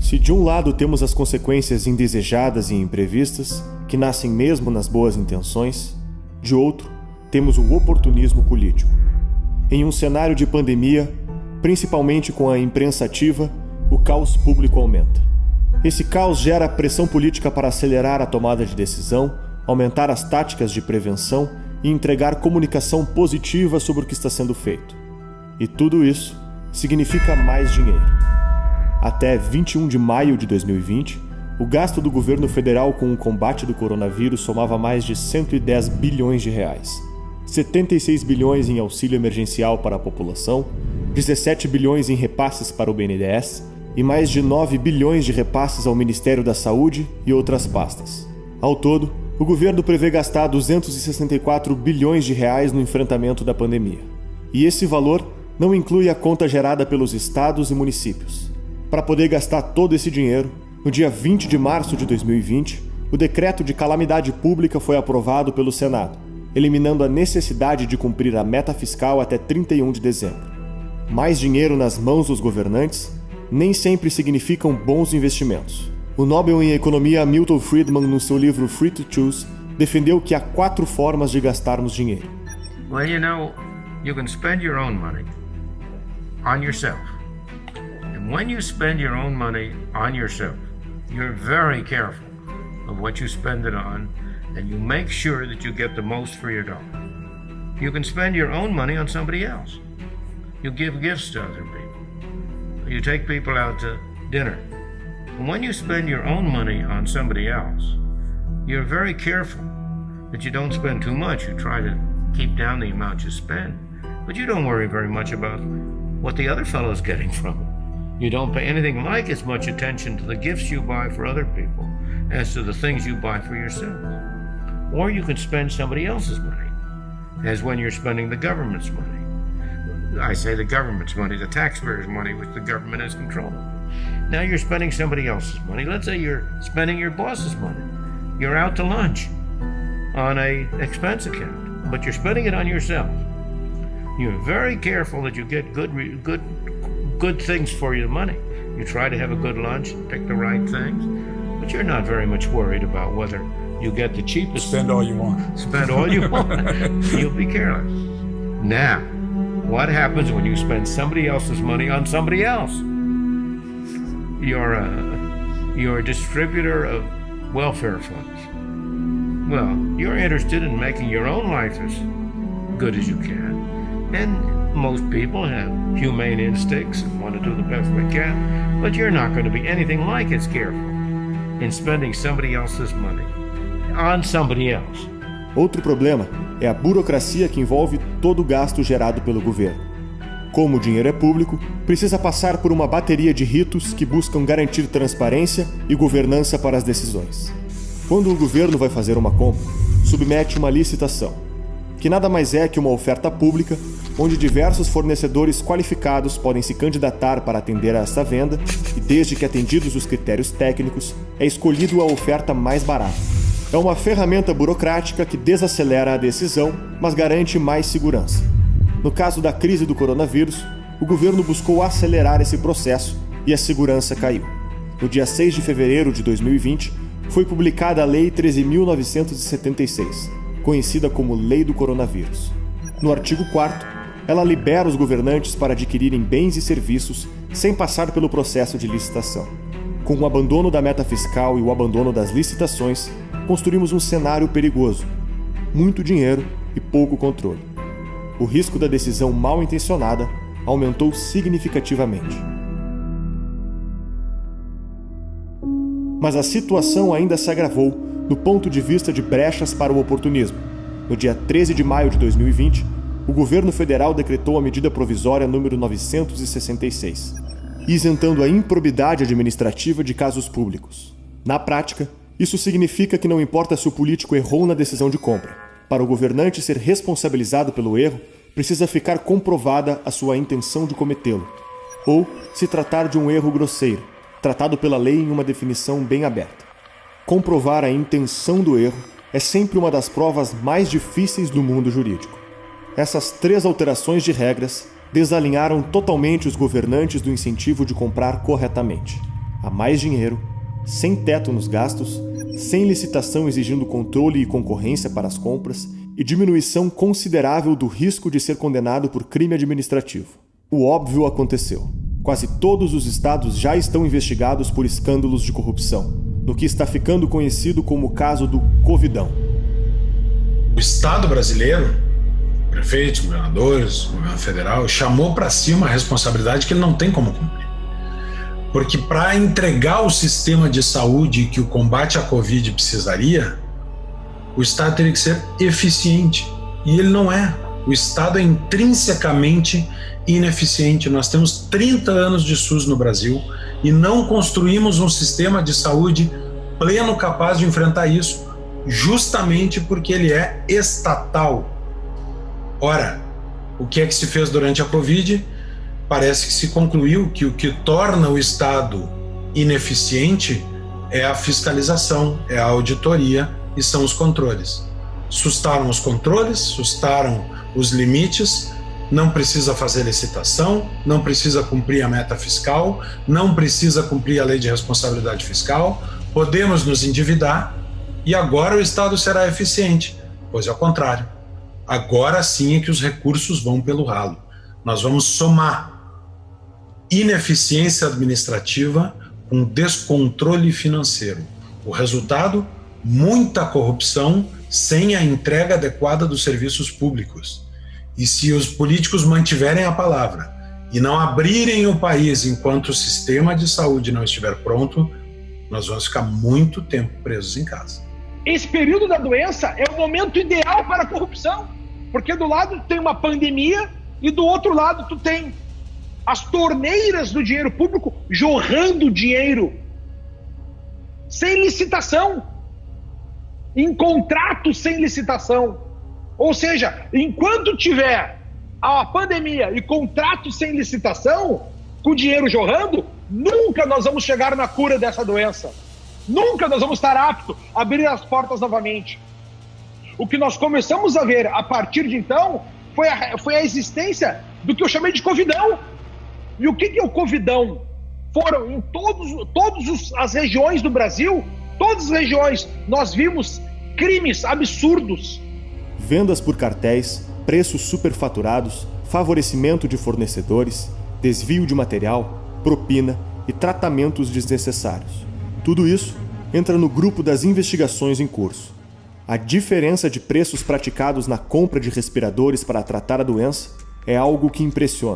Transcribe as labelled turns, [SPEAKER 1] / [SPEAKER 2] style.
[SPEAKER 1] Se de um lado temos as consequências indesejadas e imprevistas, que nascem mesmo nas boas intenções, de outro, temos o oportunismo político. Em um cenário de pandemia, principalmente com a imprensa ativa, o caos público aumenta. Esse caos gera pressão política para acelerar a tomada de decisão, aumentar as táticas de prevenção e entregar comunicação positiva sobre o que está sendo feito. E tudo isso significa mais dinheiro. Até 21 de maio de 2020, o gasto do governo federal com o combate do coronavírus somava mais de 110 bilhões de reais. 76 bilhões em auxílio emergencial para a população, 17 bilhões em repasses para o BNDES e mais de 9 bilhões de repasses ao Ministério da Saúde e outras pastas. Ao todo, o governo prevê gastar 264 bilhões de reais no enfrentamento da pandemia. E esse valor não inclui a conta gerada pelos estados e municípios. Para poder gastar todo esse dinheiro, no dia 20 de março de 2020, o decreto de calamidade pública foi aprovado pelo Senado, eliminando a necessidade de cumprir a meta fiscal até 31 de dezembro. Mais dinheiro nas mãos dos governantes nem sempre significam bons investimentos. O Nobel em Economia Milton Friedman, no seu livro Free to Choose, defendeu que há 4 formas de gastarmos dinheiro.
[SPEAKER 2] Well, you can spend your own money on yourself. And when you spend your own money on yourself, you're very careful of what you spend it on, and you make sure that you get the most for your dollar. You can spend your own money on somebody else. You give gifts to other people. You take people out to dinner. And when you spend your own money on somebody else, you're very careful that you don't spend too much. You try to keep down the amount you spend. But you don't worry very much about what the other fellow's getting from it. You don't pay anything like as much attention to the gifts you buy for other people as to the things you buy for yourself. Or you can spend somebody else's money, as when you're spending the government's money. I say the government's money, the taxpayers' money, which the government has control of. Now you're spending somebody else's money. Let's say you're spending your boss's money. You're out to lunch on an expense account, but you're spending it on yourself. You're very careful that you get good things for your money. You try to have a good lunch, pick the right things, but you're not very much worried about whether you get the cheapest.
[SPEAKER 3] Spend all you want.
[SPEAKER 2] Spend all you want. You'll be careless. Now, what happens when you spend somebody else's money on somebody else? You're a distributor of welfare funds. Well, you're interested in making your own life as good as you can. And most people have humane instincts and want to do the best they can, but you're not going to be anything like as careful in spending somebody else's money on somebody else.
[SPEAKER 1] Outro problema é a burocracia que envolve todo o gasto gerado pelo governo. Como o dinheiro é público, precisa passar por uma bateria de ritos que buscam garantir transparência e governança para as decisões. Quando o governo vai fazer uma compra, submete uma licitação, que nada mais é que uma oferta pública onde diversos fornecedores qualificados podem se candidatar para atender a esta venda e, desde que atendidos os critérios técnicos, é escolhido a oferta mais barata. É uma ferramenta burocrática que desacelera a decisão, mas garante mais segurança. No caso da crise do coronavírus, o governo buscou acelerar esse processo e a segurança caiu. No dia 6 de fevereiro de 2020, foi publicada a Lei 13.976, conhecida como Lei do Coronavírus. No artigo 4º, ela libera os governantes para adquirirem bens e serviços sem passar pelo processo de licitação. Com o abandono da meta fiscal e o abandono das licitações, construímos um cenário perigoso. Muito dinheiro e pouco controle. O risco da decisão mal intencionada aumentou significativamente. Mas a situação ainda se agravou do ponto de vista de brechas para o oportunismo. No dia 13 de maio de 2020, o governo federal decretou a medida provisória número 966, isentando a improbidade administrativa de casos públicos. Na prática, isso significa que não importa se o político errou na decisão de compra. Para o governante ser responsabilizado pelo erro, precisa ficar comprovada a sua intenção de cometê-lo, ou se tratar de um erro grosseiro, tratado pela lei em uma definição bem aberta. Comprovar a intenção do erro é sempre uma das provas mais difíceis do mundo jurídico. Essas 3 alterações de regras desalinharam totalmente os governantes do incentivo de comprar corretamente. há mais dinheiro, sem teto nos gastos, sem licitação exigindo controle e concorrência para as compras e diminuição considerável do risco de ser condenado por crime administrativo. O óbvio aconteceu. Quase todos os estados já estão investigados por escândalos de corrupção, no que está ficando conhecido como o caso do Covidão.
[SPEAKER 3] O Estado brasileiro, prefeitos, governadores, governo federal, chamou para si uma responsabilidade que ele não tem como cumprir. Porque para entregar o sistema de saúde que o combate à Covid precisaria, o Estado teria que ser eficiente. E ele não é. O Estado é intrinsecamente ineficiente. Nós temos 30 anos de SUS no Brasil e não construímos um sistema de saúde pleno capaz de enfrentar isso, justamente porque ele é estatal. Ora, o que é que se fez durante a Covid? Parece que se concluiu que o que torna o Estado ineficiente é a fiscalização, é a auditoria e são os controles. Sustaram os controles, sustaram os limites, não precisa fazer licitação, não precisa cumprir a meta fiscal, não precisa cumprir a lei de responsabilidade fiscal, podemos nos endividar e agora o Estado será eficiente. Pois é o contrário. Agora sim é que os recursos vão pelo ralo. Nós vamos somar ineficiência administrativa com descontrole financeiro. O resultado, muita corrupção sem a entrega adequada dos serviços públicos. E se os políticos mantiverem a palavra e não abrirem o país enquanto o sistema de saúde não estiver pronto, nós vamos ficar muito tempo presos em casa.
[SPEAKER 4] Esse período da doença é o momento ideal para a corrupção, porque do lado tem uma pandemia e do outro lado tu tem as torneiras do dinheiro público jorrando dinheiro sem licitação, em contrato sem licitação. Ou seja, enquanto tiver a pandemia e contrato sem licitação, com o dinheiro jorrando, nunca nós vamos chegar na cura dessa doença. Nunca nós vamos estar aptos a abrir as portas novamente. O que nós começamos a ver a partir de então foi a existência do que eu chamei de Covidão. E o que é o Covidão? Foram em todas as regiões do Brasil, todas as regiões, nós vimos crimes absurdos.
[SPEAKER 1] Vendas por cartéis, preços superfaturados, favorecimento de fornecedores, desvio de material, propina e tratamentos desnecessários. Tudo isso entra no grupo das investigações em curso. A diferença de preços praticados na compra de respiradores para tratar a doença é algo que impressiona.